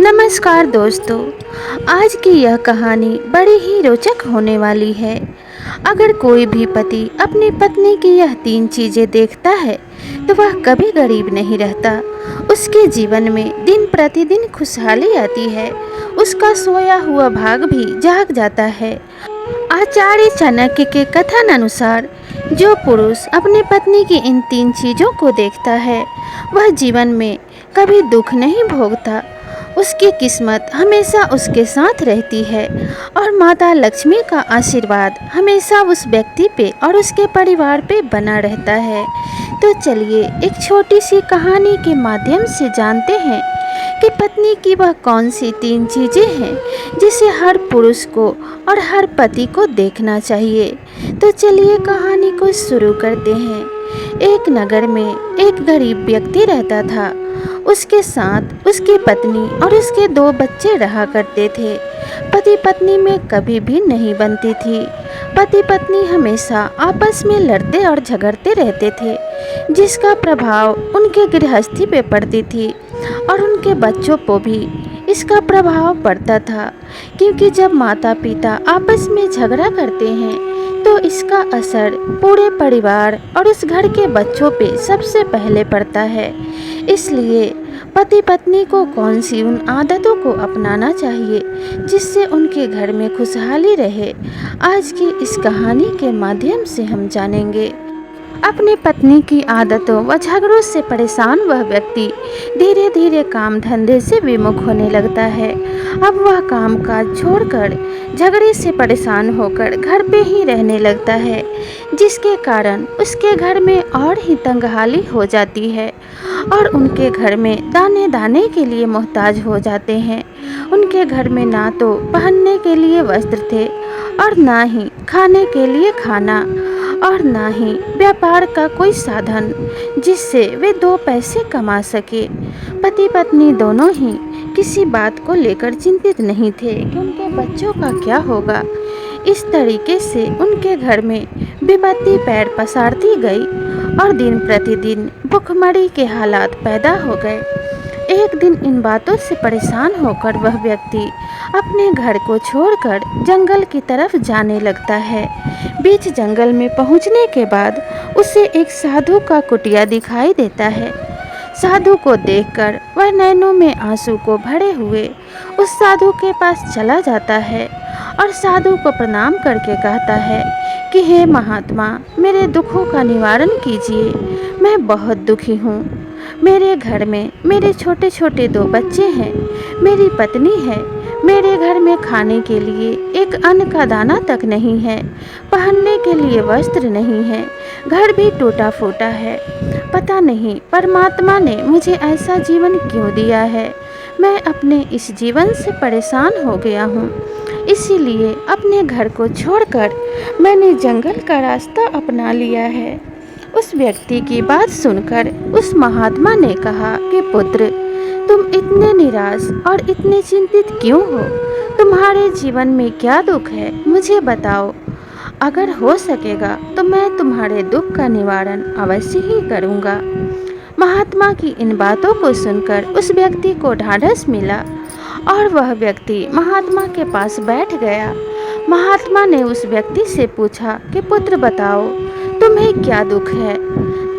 नमस्कार दोस्तों। आज की यह कहानी बड़ी ही रोचक होने वाली है। अगर कोई भी पति अपनी पत्नी की यह 3 चीज़ें देखता है तो वह कभी गरीब नहीं रहता। उसके जीवन में दिन प्रतिदिन खुशहाली आती है। उसका सोया हुआ भाग भी जाग जाता है। आचार्य चाणक्य के कथन अनुसार जो पुरुष अपनी पत्नी की इन 3 चीज़ों को देखता है वह जीवन में कभी दुख नहीं भोगता। उसकी किस्मत हमेशा उसके साथ रहती है और माता लक्ष्मी का आशीर्वाद हमेशा उस व्यक्ति पे और उसके परिवार पे बना रहता है। तो चलिए एक छोटी सी कहानी के माध्यम से जानते हैं कि पत्नी की वह कौन सी 3 चीज़ें हैं जिसे हर पुरुष को और हर पति को देखना चाहिए। तो चलिए कहानी को शुरू करते हैं। एक नगर में एक गरीब व्यक्ति रहता था। उसके साथ उसकी पत्नी और उसके 2 बच्चे रहा करते थे। पति पत्नी में कभी भी नहीं बनती थी। पति पत्नी हमेशा आपस में लड़ते और झगड़ते रहते थे, जिसका प्रभाव उनके गृहस्थी पे पड़ती थी और उनके बच्चों पर भी इसका प्रभाव पड़ता था। क्योंकि जब माता पिता आपस में झगड़ा करते हैं तो इसका असर पूरे परिवार और उस घर के बच्चों पे सबसे पहले पड़ता है। इसलिए पति पत्नी को कौन सी उन आदतों को अपनाना चाहिए जिससे उनके घर में खुशहाली रहे, आज की इस कहानी के माध्यम से हम जानेंगे। अपनी पत्नी की आदतों व झगड़ों से परेशान वह व्यक्ति धीरे धीरे काम धंधे से विमुख होने लगता है। अब वह काम काज छोड़कर झगड़े से परेशान होकर घर पे ही रहने लगता है, जिसके कारण उसके घर में और ही तंगहाली हो जाती है और उनके घर में दाने दाने के लिए मोहताज हो जाते हैं। उनके घर में ना तो पहनने के लिए वस्त्र थे और ना ही खाने के लिए खाना और ना ही व्यापार का कोई साधन जिससे वे 2 पैसे कमा सके। पति पत्नी दोनों ही किसी बात को लेकर चिंतित नहीं थे कि उनके बच्चों का क्या होगा। इस तरीके से उनके घर में विपत्ति पैर पसारती गई और दिन प्रतिदिन भुखमरी के हालात पैदा हो गए। एक दिन इन बातों से परेशान होकर वह व्यक्ति अपने घर को छोड़कर जंगल की तरफ जाने लगता है। बीच जंगल में पहुंचने के बाद उसे एक साधु का कुटिया दिखाई देता है। साधु को देखकर वह नैनों में आंसू को भरे हुए उस साधु के पास चला जाता है और साधु को प्रणाम करके कहता है कि हे महात्मा, मेरे दुखों का निवारण कीजिए। मैं बहुत दुखी हूँ। मेरे घर में मेरे छोटे छोटे 2 बच्चे हैं, मेरी पत्नी है। मेरे घर में खाने के लिए एक अन्न का दाना तक नहीं है, पहनने के लिए वस्त्र नहीं है, घर भी टूटा फूटा है। पता नहीं परमात्मा ने मुझे ऐसा जीवन क्यों दिया है। मैं अपने इस जीवन से परेशान हो गया हूँ। इसीलिए अपने घर को छोड़कर मैंने जंगल का रास्ता अपना लिया है। उस व्यक्ति की बात सुनकर उस महात्मा ने कहा कि पुत्र, तुम इतने निराश और इतने चिंतित क्यों हो? तुम्हारे जीवन में क्या दुख है, मुझे बताओ। अगर हो सकेगा तो मैं तुम्हारे दुख का निवारण अवश्य ही करूँगा। महात्मा की इन बातों को सुनकर उस व्यक्ति को ढाढ़स मिला और वह व्यक्ति महात्मा के पास बैठ गया। महात्मा ने उस व्यक्ति से पूछा कि पुत्र बताओ, तुम्हें क्या दुख है?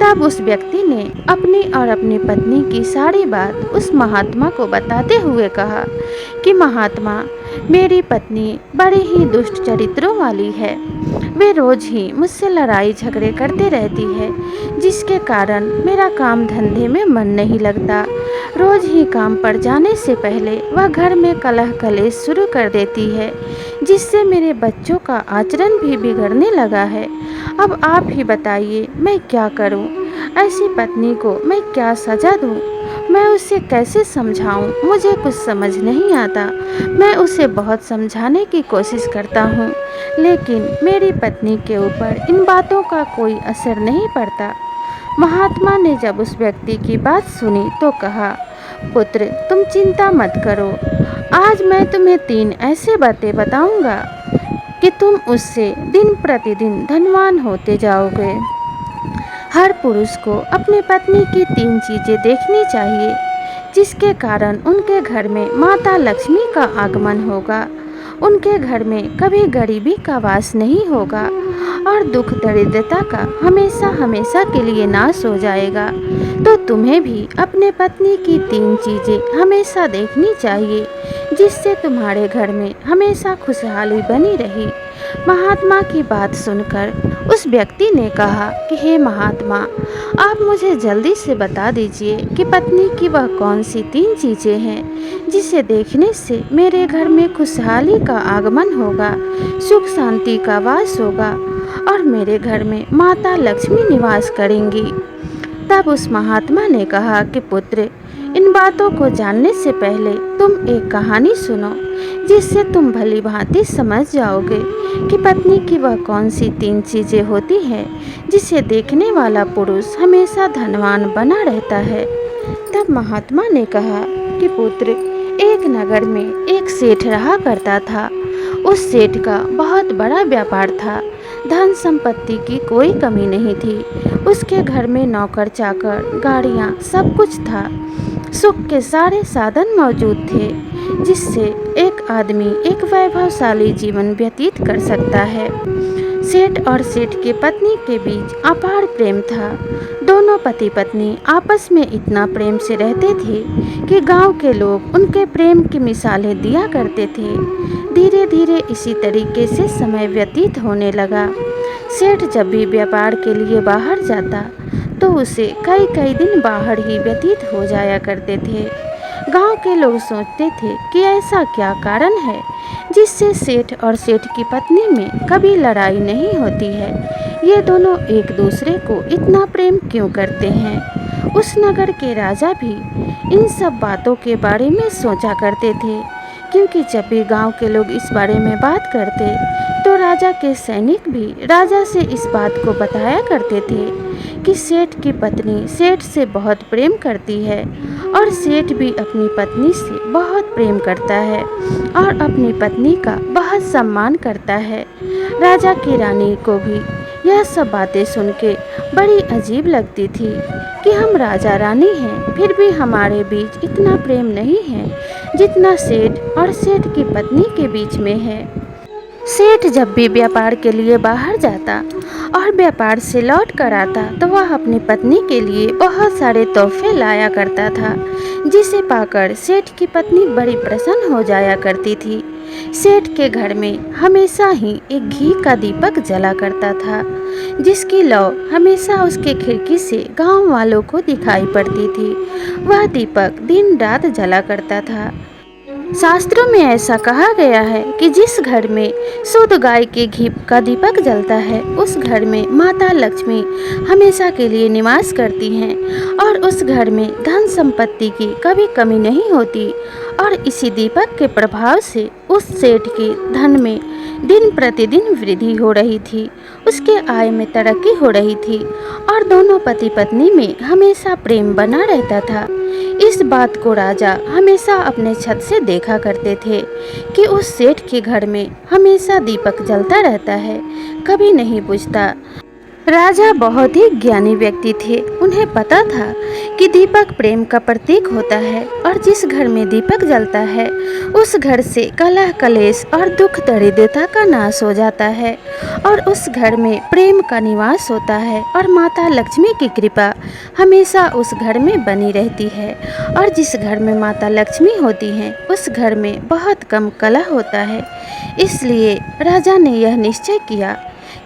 तब उस व्यक्ति ने अपनी और अपनी पत्नी की सारी बात उस महात्मा को बताते हुए कहा कि महात्मा, मेरी पत्नी बड़े ही दुष्ट चरित्रों वाली है। वे रोज ही मुझसे लड़ाई झगड़े करते रहती है, जिसके कारण मेरा काम धंधे में मन नहीं लगता। रोज ही काम पर जाने से पहले वह घर में कलह कलेश शुरू कर देती है, जिससे मेरे बच्चों का आचरण भी बिगड़ने लगा है। अब आप ही बताइए मैं क्या करूं? ऐसी पत्नी को मैं क्या सजा दूं? मैं उसे कैसे समझाऊं? मुझे कुछ समझ नहीं आता। मैं उसे बहुत समझाने की कोशिश करता हूं, लेकिन मेरी पत्नी के ऊपर इन बातों का कोई असर नहीं पड़ता। महात्मा ने जब उस व्यक्ति की बात सुनी तो कहा, पुत्र, तुम चिंता मत करो। आज मैं तुम्हें 3 ऐसे बातें बताऊंगा कि तुम उससे दिन प्रतिदिन धनवान होते जाओगे। हर पुरुष को अपनी पत्नी की 3 चीज़ें देखनी चाहिए जिसके कारण उनके घर में माता लक्ष्मी का आगमन होगा। उनके घर में कभी गरीबी का वास नहीं होगा और दुख दरिद्रता का हमेशा हमेशा के लिए नाश हो जाएगा। तो तुम्हें भी अपने पत्नी की 3 चीज़ें हमेशा देखनी चाहिए, जिससे तुम्हारे घर में हमेशा खुशहाली बनी रही। महात्मा की बात सुनकर उस व्यक्ति ने कहा कि हे महात्मा, आप मुझे जल्दी से बता दीजिए कि पत्नी की वह कौन सी 3 चीज़ें हैं जिसे देखने से मेरे घर में खुशहाली का आगमन होगा, सुख शांति का वास होगा और मेरे घर में माता लक्ष्मी निवास करेंगी। तब उस महात्मा ने कहा कि पुत्र, इन बातों को जानने से पहले तुम एक कहानी सुनो, जिससे तुम भली भांति समझ जाओगे कि पत्नी की वह कौन सी 3 चीज़ें होती हैं जिसे देखने वाला पुरुष हमेशा धनवान बना रहता है। तब महात्मा ने कहा कि पुत्र, एक नगर में एक सेठ रहा करता था। उस सेठ का बहुत बड़ा व्यापार था। धन संपत्ति की कोई कमी नहीं थी। उसके घर में नौकर चाकर, गाड़ियाँ, सब कुछ था। सुख के सारे साधन मौजूद थे, जिससे एक आदमी एक वैभवशाली जीवन व्यतीत कर सकता है। सेठ और सेठ की पत्नी के बीच अपार प्रेम था। दोनों पति पत्नी आपस में इतना प्रेम से रहते थे कि गांव के लोग उनके प्रेम की मिसालें दिया करते थे। धीरे धीरे इसी तरीके से समय व्यतीत होने लगा। सेठ जब भी व्यापार के लिए बाहर जाता तो उसे कई कई दिन बाहर ही व्यतीत हो जाया करते थे। गांव के लोग सोचते थे कि ऐसा क्या कारण है जिससे सेठ और सेठ की पत्नी में कभी लड़ाई नहीं होती है। ये दोनों एक दूसरे को इतना प्रेम क्यों करते हैं। उस नगर के राजा भी इन सब बातों के बारे में सोचा करते थे, क्योंकि जब भी गांव के लोग इस बारे में बात करते तो राजा के सैनिक भी राजा से इस बात को बताया करते थे कि सेठ की पत्नी सेठ से बहुत प्रेम करती है और सेठ भी अपनी पत्नी से बहुत प्रेम करता है और अपनी पत्नी का बहुत सम्मान करता है। राजा की रानी को भी यह सब बातें सुन के बड़ी अजीब लगती थी कि हम राजा रानी हैं, फिर भी हमारे बीच इतना प्रेम नहीं है जितना सेठ और सेठ की पत्नी के बीच में है। सेठ जब भी व्यापार के लिए बाहर जाता और व्यापार से लौट कर आता तो वह अपनी पत्नी के लिए बहुत सारे तोहफे लाया करता था, जिसे पाकर सेठ की पत्नी बड़ी प्रसन्न हो जाया करती थी। सेठ के घर में हमेशा ही एक घी का दीपक जला करता था, जिसकी लौ हमेशा उसके खिड़की से गांव वालों को दिखाई पड़ती थी। वह दीपक दिन रात जला करता था। शास्त्रों में ऐसा कहा गया है कि जिस घर में शुद्ध गाय के घी का दीपक जलता है, उस घर में माता लक्ष्मी हमेशा के लिए निवास करती हैं और उस घर में धन संपत्ति की कभी कमी नहीं होती। और इसी दीपक के प्रभाव से उस सेठ के धन में दिन प्रतिदिन वृद्धि हो रही थी, उसके आय में तरक्की हो रही थी और दोनों पति पत्नी में हमेशा प्रेम बना रहता था। इस बात को राजा हमेशा अपने छत से देखा करते थे कि उस सेठ के घर में हमेशा दीपक जलता रहता है, कभी नहीं बुझता। राजा बहुत ही ज्ञानी व्यक्ति थे। उन्हें पता था कि दीपक प्रेम का प्रतीक होता है और जिस घर में दीपक जलता है उस घर से कलह कलेश और दुख दरिद्रता का नाश हो जाता है और उस घर में प्रेम का निवास होता है और माता लक्ष्मी की कृपा हमेशा उस घर में बनी रहती है। और जिस घर में माता लक्ष्मी होती हैं उस घर में बहुत कम कलह होता है। इसलिए राजा ने यह निश्चय किया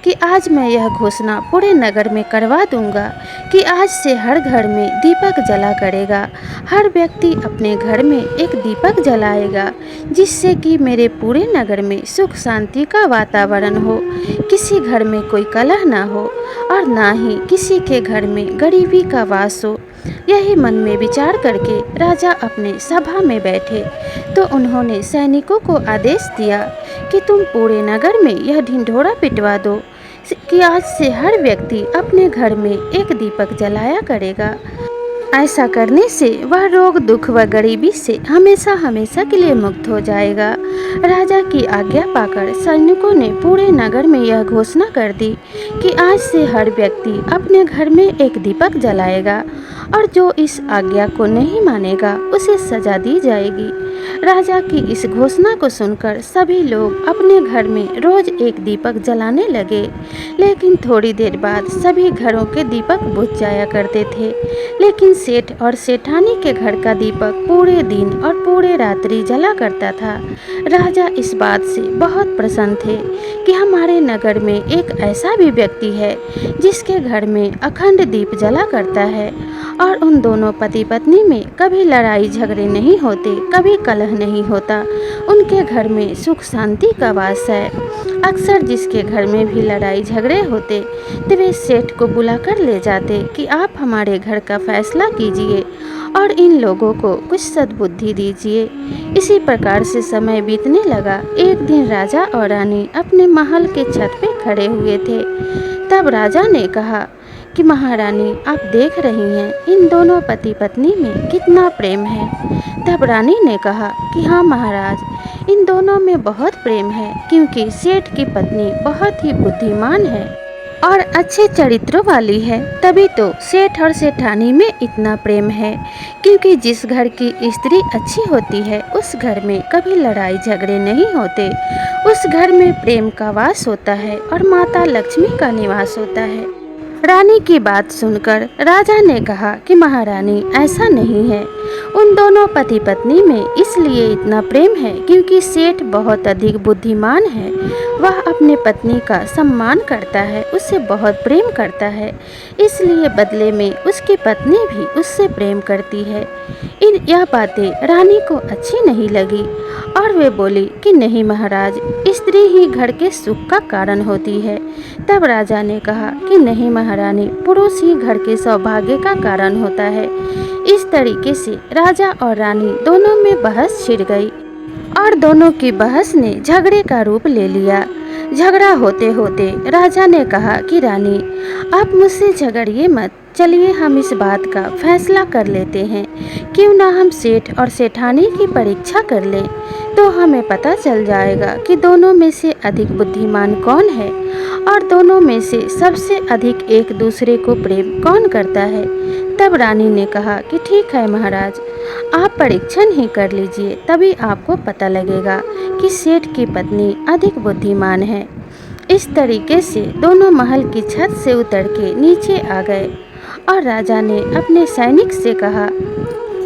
कि आज मैं यह घोषणा पूरे नगर में करवा दूंगा कि आज से हर घर में दीपक जला करेगा। हर व्यक्ति अपने घर में एक दीपक जलाएगा, जिससे कि मेरे पूरे नगर में सुख शांति का वातावरण हो, किसी घर में कोई कलह ना हो और ना ही किसी के घर में गरीबी का वास हो। यही मन में विचार करके राजा अपने सभा में बैठे तो उन्होंने सैनिकों को आदेश दिया कि तुम पूरे नगर में यह ढिंढोरा पिटवा दो कि आज से हर व्यक्ति अपने घर में एक दीपक जलाया करेगा। ऐसा करने से वह रोग, दुख व गरीबी से हमेशा हमेशा के लिए मुक्त हो जाएगा। राजा की आज्ञा पाकर सैनिकों ने पूरे नगर में यह घोषणा कर दी कि आज से हर व्यक्ति अपने घर में एक दीपक जलाएगा और जो इस आज्ञा को नहीं मानेगा उसे सजा दी जाएगी। राजा की इस घोषणा को सुनकर सभी लोग अपने घर में रोज एक दीपक जलाने लगे, लेकिन थोड़ी देर बाद सभी घरों के दीपक बुझ जाया करते थे। लेकिन सेठ और सेठानी के घर का दीपक पूरे दिन और पूरे रात्रि जला करता था। राजा इस बात से बहुत प्रसन्न थे कि हमारे नगर में एक ऐसा भी व्यक्ति है जिसके घर में अखंड दीप जला करता है और उन दोनों पति पत्नी में कभी लड़ाई झगड़े नहीं होते, कभी कलह नहीं होता। उनके घर में सुख शांति का वास है। अक्सर जिसके घर में भी लड़ाई झगड़े होते तो वे सेठ को बुलाकर ले जाते कि आप हमारे घर का फैसला कीजिए और इन लोगों को कुछ सद्बुद्धि दीजिए। इसी प्रकार से समय बीतने लगा। एक दिन राजा और रानी अपने महल के छत पे खड़े हुए थे। तब राजा ने कहा कि महारानी, आप देख रही हैं इन दोनों पति पत्नी में कितना प्रेम है। तब रानी ने कहा कि हाँ महाराज, इन दोनों में बहुत प्रेम है, क्योंकि सेठ की पत्नी बहुत ही बुद्धिमान है और अच्छे चरित्रों वाली है। तभी तो सेठ और सेठानी में इतना प्रेम है, क्योंकि जिस घर की स्त्री अच्छी होती है उस घर में कभी लड़ाई झगड़े नहीं होते। उस घर में प्रेम का वास होता है और माता लक्ष्मी का निवास होता है। रानी की बात सुनकर राजा ने कहा कि महारानी, ऐसा नहीं है। उन दोनों पति पत्नी में इसलिए इतना प्रेम है क्योंकि सेठ बहुत अधिक बुद्धिमान है। वह अपने पत्नी का सम्मान करता है, उससे बहुत प्रेम करता है, इसलिए बदले में उसकी पत्नी भी उससे प्रेम करती है। यह बातें रानी को अच्छी नहीं लगी और वे बोली कि नहीं महाराज, स्त्री ही घर के सुख का कारण होती है। तब राजा ने कहा कि नहीं महारानी, पुरुष ही घर के सौभाग्य का कारण होता है। इस तरीके से राजा और रानी दोनों में बहस छिड़ गई और दोनों की बहस ने झगड़े का रूप ले लिया। झगड़ा होते होते राजा ने कहा कि रानी, आप मुझसे झगड़िए मत, चलिए हम इस बात का फैसला कर लेते हैं। क्यों ना हम सेठ और सेठानी की परीक्षा कर लें, तो हमें पता चल जाएगा कि दोनों में से अधिक बुद्धिमान कौन है और दोनों में से सबसे अधिक एक दूसरे को प्रेम कौन करता है। तब रानी ने कहा कि ठीक है महाराज, आप परीक्षण ही कर लीजिए, तभी आपको पता लगेगा कि सेठ की पत्नी अधिक बुद्धिमान है। इस तरीके से दोनों महल की छत से उतर के नीचे आ गए और राजा ने अपने सैनिक से कहा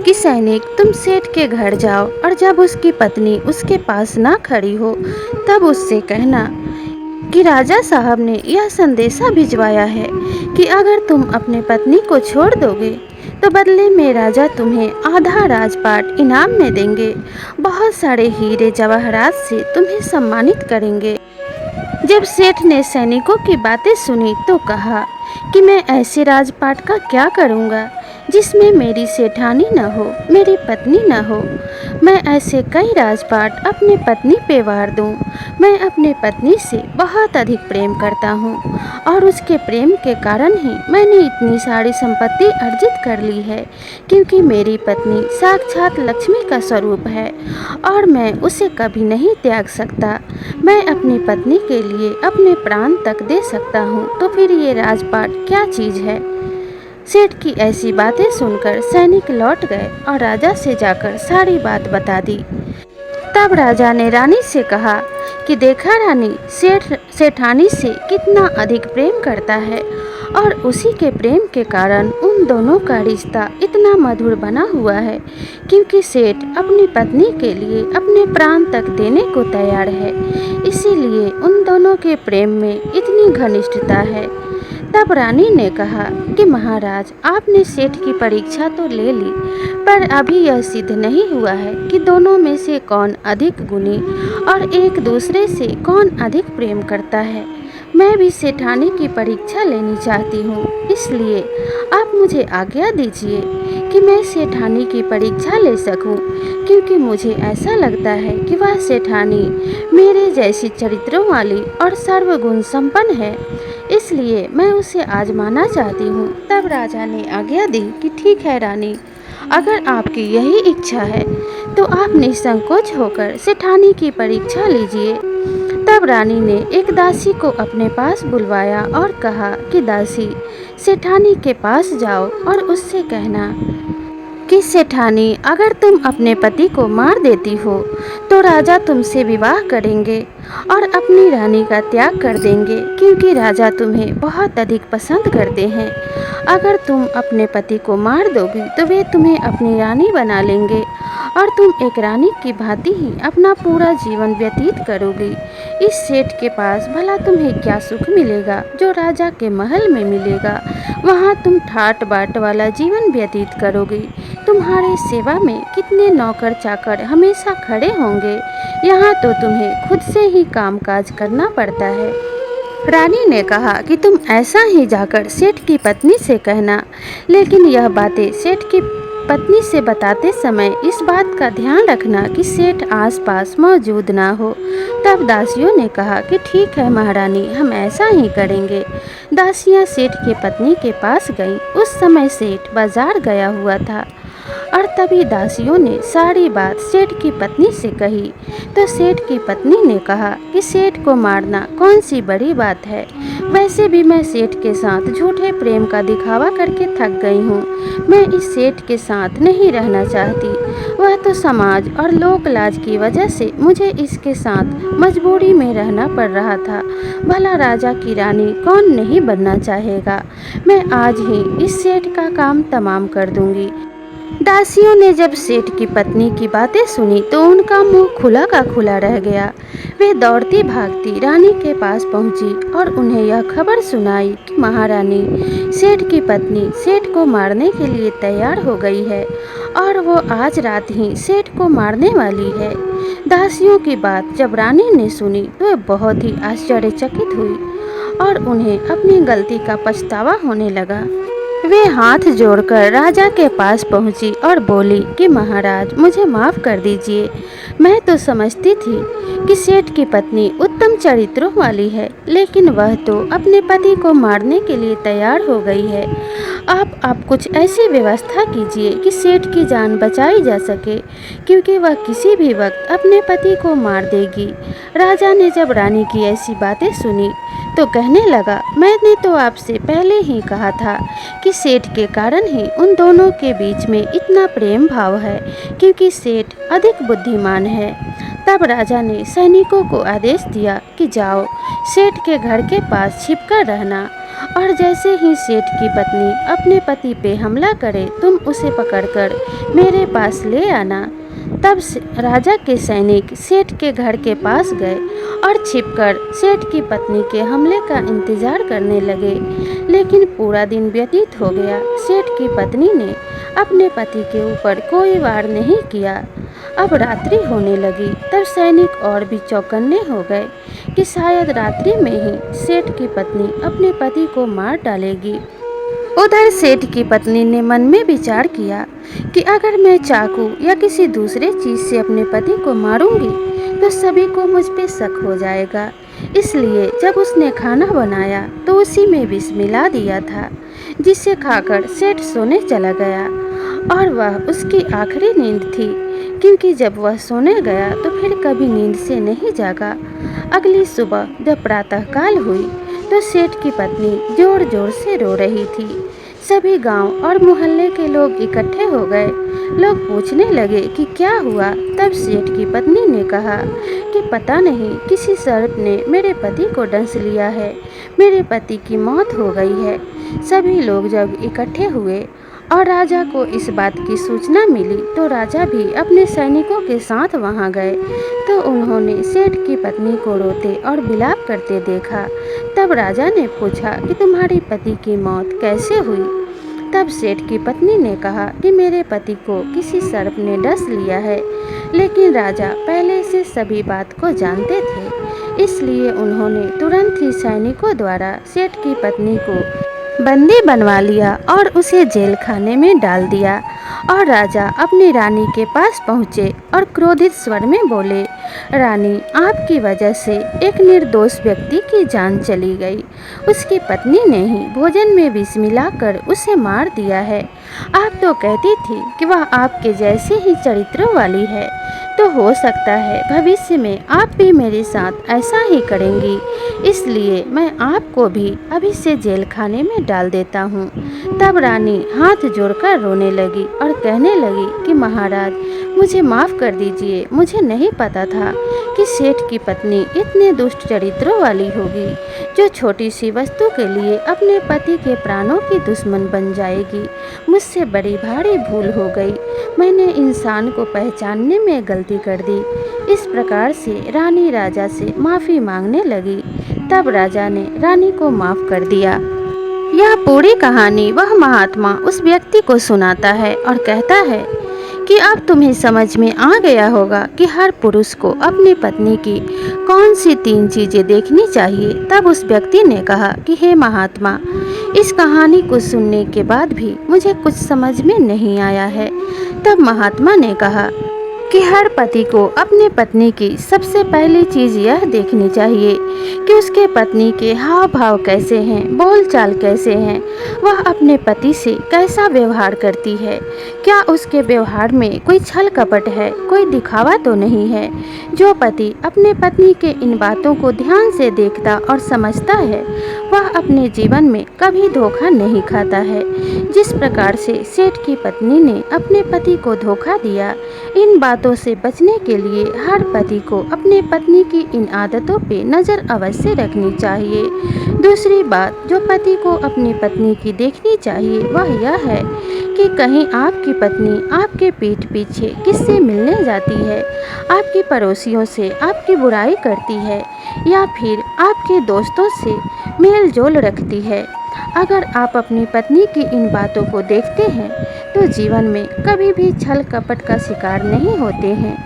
कि सैनिक, तुम सेठ के घर जाओ और जब उसकी पत्नी उसके पास ना खड़ी हो तब उससे कहना कि राजा साहब ने यह संदेशा भिजवाया है कि अगर तुम अपने पत्नी को छोड़ दोगे तो बदले में राजा तुम्हें आधा राजपाट इनाम में देंगे, बहुत सारे हीरे जवाहरात से तुम्हें सम्मानित करेंगे। जब सेठ ने सैनिकों की बातें सुनी तो कहा कि मैं ऐसे राजपाट का क्या करूँगा जिसमें मेरी सेठानी न हो, मेरी पत्नी न हो। मैं ऐसे कई राजपाट अपने पत्नी पे वार दूँ। मैं अपने पत्नी से बहुत अधिक प्रेम करता हूँ और उसके प्रेम के कारण ही मैंने इतनी सारी संपत्ति अर्जित कर ली है, क्योंकि मेरी पत्नी साक्षात लक्ष्मी का स्वरूप है और मैं उसे कभी नहीं त्याग सकता। मैं अपनी पत्नी के लिए अपने प्राण तक दे सकता हूँ, तो फिर ये राजपाट क्या चीज़ है। सेठ की ऐसी बातें सुनकर सैनिक लौट गए और राजा से जाकर सारी बात बता दी। तब राजा ने रानी से कहा कि देखा रानी, सेठानी से कितना अधिक प्रेम करता है और उसी के प्रेम के कारण उन दोनों का रिश्ता इतना मधुर बना हुआ है, क्योंकि सेठ अपनी पत्नी के लिए अपने प्राण तक देने को तैयार है, इसीलिए उन दोनों के प्रेम में इतनी घनिष्ठता है। तब रानी ने कहा कि महाराज, आपने सेठ की परीक्षा तो ले ली, पर अभी यह सिद्ध नहीं हुआ है कि दोनों में से कौन अधिक गुणी और एक दूसरे से कौन अधिक प्रेम करता है। मैं भी सेठानी की परीक्षा लेनी चाहती हूँ, इसलिए आप मुझे आज्ञा दीजिए कि मैं सेठानी की परीक्षा ले सकूं, क्योंकि मुझे ऐसा लगता है कि वह सेठानी मेरे जैसी चरित्रों वाली और सर्वगुण संपन्न है, इसलिए मैं उसे आजमाना चाहती हूँ। तब राजा ने आज्ञा दी कि ठीक है रानी, अगर आपकी यही इच्छा है तो आप निसंकोच होकर सेठानी की परीक्षा लीजिए। तब रानी ने एक दासी को अपने पास बुलवाया और कहा कि दासी, सेठानी के पास जाओ और उससे कहना कि सेठानी, अगर तुम अपने पति को मार देती हो तो राजा तुमसे विवाह करेंगे और अपनी रानी का त्याग कर देंगे, क्योंकि राजा तुम्हें बहुत अधिक पसंद करते हैं। अगर तुम अपने पति को मार दोगी तो वे तुम्हें अपनी रानी बना लेंगे और तुम एक रानी की भांति ही अपना पूरा जीवन व्यतीत करोगी। इस सेठ के पास भला तुम्हें क्या सुख मिलेगा जो राजा के महल में मिलेगा। वहाँ तुम ठाट बाट वाला जीवन व्यतीत करोगी। तुम्हारे सेवा में कितने नौकर चाकर हमेशा खड़े होंगे, यहाँ तो तुम्हें खुद से ही कामकाज करना पड़ता है। रानी ने कहा कि तुम ऐसा ही जाकर सेठ की पत्नी से कहना, लेकिन यह बातें सेठ की पत्नी से बताते समय इस बात का ध्यान रखना कि सेठ आसपास मौजूद ना हो। तब दासियों ने कहा कि ठीक है महारानी, हम ऐसा ही करेंगे। दासियां सेठ की पत्नी के पास गईं। उस समय सेठ बाजार गया हुआ था और तभी दासियों ने सारी बात सेठ की पत्नी से कही। तो सेठ की पत्नी ने कहा कि सेठ को मारना कौन सी बड़ी बात है, वैसे भी मैं सेठ के साथ झूठे प्रेम का दिखावा करके थक गई हूँ। मैं इस सेठ के साथ नहीं रहना चाहती, वह तो समाज और लोक लाज की वजह से मुझे इसके साथ मजबूरी में रहना पड़ रहा था। भला राजा की रानी कौन नहीं बनना चाहेगा। मैं आज ही इस सेठ का काम तमाम कर दूंगी। दासियों ने जब सेठ की पत्नी की बातें सुनी तो उनका मुंह खुला का खुला रह गया। वे दौड़ती भागती रानी के पास पहुंची और उन्हें यह खबर सुनाई कि महारानी, सेठ की पत्नी सेठ को मारने के लिए तैयार हो गई है और वो आज रात ही सेठ को मारने वाली है। दासियों की बात जब रानी ने सुनी तो वे बहुत ही आश्चर्यचकित हुई और उन्हें अपनी गलती का पछतावा होने लगा। वे हाथ जोड़कर राजा के पास पहुंची और बोली कि महाराज, मुझे माफ़ कर दीजिए। मैं तो समझती थी कि सेठ की पत्नी उत्तम चरित्रों वाली है, लेकिन वह तो अपने पति को मारने के लिए तैयार हो गई है। आप कुछ ऐसी व्यवस्था कीजिए कि सेठ की जान बचाई जा सके, क्योंकि वह किसी भी वक्त अपने पति को मार देगी। राजा ने जब रानी की ऐसी बातें सुनी तो कहने लगा, मैंने तो आपसे पहले ही कहा था कि सेठ के कारण ही उन दोनों के बीच में इतना प्रेम भाव है, क्योंकि सेठ अधिक बुद्धिमान है। तब राजा ने सैनिकों को आदेश दिया कि जाओ, सेठ के घर के पास छिपकर रहना और जैसे ही सेठ की पत्नी अपने पति पे हमला करे तुम उसे पकड़कर मेरे पास ले आना। तब राजा के सैनिक सेठ के घर के पास गए और छिपकर सेठ की पत्नी के हमले का इंतजार करने लगे, लेकिन पूरा दिन व्यतीत हो गया। सेठ की पत्नी ने अपने पति के ऊपर कोई वार नहीं किया। अब रात्रि होने लगी, तब सैनिक और भी चौकन्ने हो गए कि शायद रात्रि में ही सेठ की पत्नी अपने पति को मार डालेगी। उधर सेठ की पत्नी ने मन में विचार किया कि अगर मैं चाकू या किसी दूसरे चीज से अपने पति को मारूंगी तो सभी को मुझ पे शक हो जाएगा। इसलिए जब उसने खाना बनाया तो उसी में विष मिला दिया था, जिसे खाकर सेठ सोने चला गया और वह उसकी आखिरी नींद थी, क्योंकि जब वह सोने गया तो फिर कभी नींद से नहीं जागा। अगली सुबह जब प्रातःकाल हुई तो सेठ की पत्नी जोर जोर से रो रही थी। सभी गांव और मोहल्ले के लोग इकट्ठे हो गए। लोग पूछने लगे कि क्या हुआ। तब सेठ की पत्नी ने कहा कि पता नहीं, किसी सर्प ने मेरे पति को डंस लिया है, मेरे पति की मौत हो गई है। सभी लोग जब इकट्ठे हुए और राजा को इस बात की सूचना मिली तो राजा भी अपने सैनिकों के साथ वहां गए। तो उन्होंने सेठ की पत्नी को रोते और विलाप करते देखा। तब राजा ने पूछा कि तुम्हारे पति की मौत कैसे हुई। तब सेठ की पत्नी ने कहा कि मेरे पति को किसी सर्प ने डस लिया है। लेकिन राजा पहले से सभी बात को जानते थे, इसलिए उन्होंने तुरंत ही सैनिकों द्वारा सेठ की पत्नी को बंदी बनवा लिया और उसे जेल खाने में डाल दिया। और राजा अपनी रानी के पास पहुँचे और क्रोधित स्वर में बोले, रानी, आपकी वजह से एक निर्दोष व्यक्ति की जान चली गई। उसकी पत्नी ने ही भोजन में विष मिलाकर उसे मार दिया है। आप तो कहती थी कि वह आपके जैसे ही चरित्रों वाली है, तो हो सकता है भविष्य में आप भी मेरे साथ ऐसा ही करेंगी, इसलिए मैं आपको भी अभी से जेल खाने में डाल देता हूँ। तब रानी हाथ जोड़कर रोने लगी और कहने लगी कि महाराज, मुझे माफ़ कर दीजिए, मुझे नहीं पता था कि सेठ की पत्नी इतने दुष्ट चरित्रों वाली होगी, जो छोटी सी वस्तु के लिए अपने पति के प्राणों की दुश्मन बन जाएगी। मुझसे बड़ी भारी भूल हो गई, मैंने इंसान को पहचानने में गलती कर दी। इस प्रकार से रानी राजा से माफ़ी मांगने लगी। तब राजा ने रानी को माफ़ कर दिया। यह पूरी कहानी वह महात्मा उस व्यक्ति को सुनाता है और कहता है कि अब तुम्हें समझ में आ गया होगा कि हर पुरुष को अपनी पत्नी की कौन सी 3 चीज़ें देखनी चाहिए। तब उस व्यक्ति ने कहा कि हे महात्मा, इस कहानी को सुनने के बाद भी मुझे कुछ समझ में नहीं आया है। तब महात्मा ने कहा कि हर पति को अपने पत्नी की सबसे पहली चीज़ यह देखनी चाहिए कि उसके पत्नी के हाव भाव कैसे हैं, बोलचाल कैसे हैं, वह अपने पति से कैसा व्यवहार करती है, क्या उसके व्यवहार में कोई छल कपट है, कोई दिखावा तो नहीं है। जो पति अपने पत्नी के इन बातों को ध्यान से देखता और समझता है, वह अपने जीवन में कभी धोखा नहीं खाता है। जिस प्रकार से सेठ की पत्नी ने अपने पति को धोखा दिया, इन बातों से बचने के लिए हर पति को अपने पत्नी की इन आदतों पे नज़र अवश्य रखनी चाहिए। दूसरी बात जो पति को अपनी पत्नी की देखनी चाहिए वह यह है कि कहीं आपकी पत्नी आपके पीठ पीछे किससे मिलने जाती है, आपकी पड़ोसियों से आपकी बुराई करती है या फिर आपके दोस्तों से मेल जोल रखती है। अगर आप अपनी पत्नी की इन बातों को देखते हैं तो जीवन में कभी भी छल कपट का शिकार नहीं होते हैं।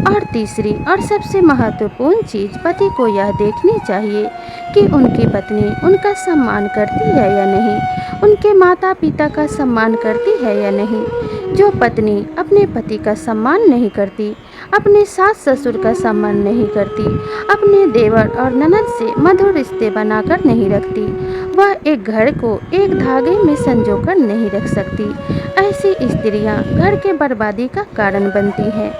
और तीसरी और सबसे महत्वपूर्ण चीज़ पति को यह देखनी चाहिए कि उनकी पत्नी उनका सम्मान करती है या नहीं, उनके माता पिता का सम्मान करती है या नहीं। जो पत्नी अपने पति का सम्मान नहीं करती, अपने सास ससुर का सम्मान नहीं करती, अपने देवर और ननद से मधुर रिश्ते बनाकर नहीं रखती, वह एक घर को एक धागे में संजोकर नहीं रख सकती। ऐसी स्त्रियां घर के बर्बादी का कारण बनती हैं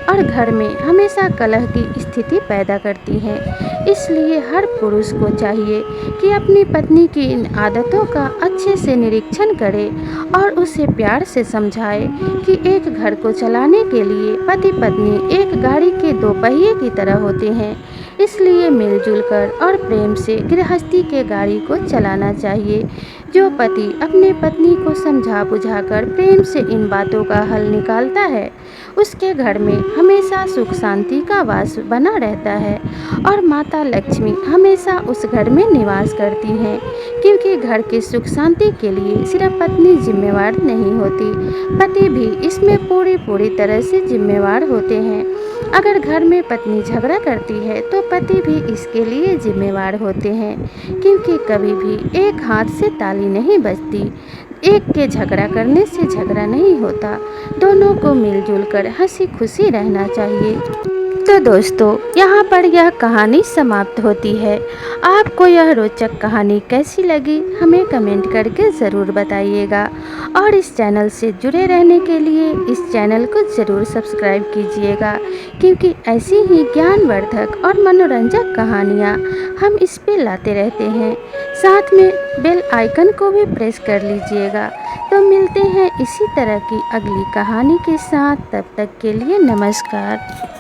और घर में हमेशा कलह की स्थिति पैदा करती हैं। इसलिए हर पुरुष को चाहिए कि अपनी पत्नी की इन आदतों का अच्छे से निरीक्षण करे और उसे प्यार से समझाए कि एक घर को चलाने के लिए पति पत्नी एक गाड़ी के 2 पहिए की तरह होते हैं। इसलिए मिलजुल कर और प्रेम से गृहस्थी के गाड़ी को चलाना चाहिए। जो पति अपने पत्नी को समझा बुझाकर प्रेम से इन बातों का हल निकालता है, उसके घर में हमेशा सुख शांति का वास बना रहता है और माता लक्ष्मी हमेशा उस घर में निवास करती हैं। क्योंकि घर के सुख शांति के लिए सिर्फ पत्नी जिम्मेवार नहीं होती, पति भी इसमें पूरी तरह से जिम्मेवार होते हैं। अगर घर में पत्नी झगड़ा करती है तो पति भी इसके लिए जिम्मेवार होते हैं, क्योंकि कभी भी एक हाथ से ताली नहीं बजती। एक के झगड़ा करने से झगड़ा नहीं होता, दोनों को मिलजुल कर हंसी खुशी रहना चाहिए। तो दोस्तों, यहाँ पर यह कहानी समाप्त होती है। आपको यह रोचक कहानी कैसी लगी हमें कमेंट करके ज़रूर बताइएगा और इस चैनल से जुड़े रहने के लिए इस चैनल को ज़रूर सब्सक्राइब कीजिएगा, क्योंकि ऐसी ही ज्ञानवर्धक और मनोरंजक कहानियाँ हम इस पे लाते रहते हैं। साथ में बेल आइकन को भी प्रेस कर लीजिएगा। तो मिलते हैं इसी तरह की अगली कहानी के साथ, तब तक के लिए नमस्कार।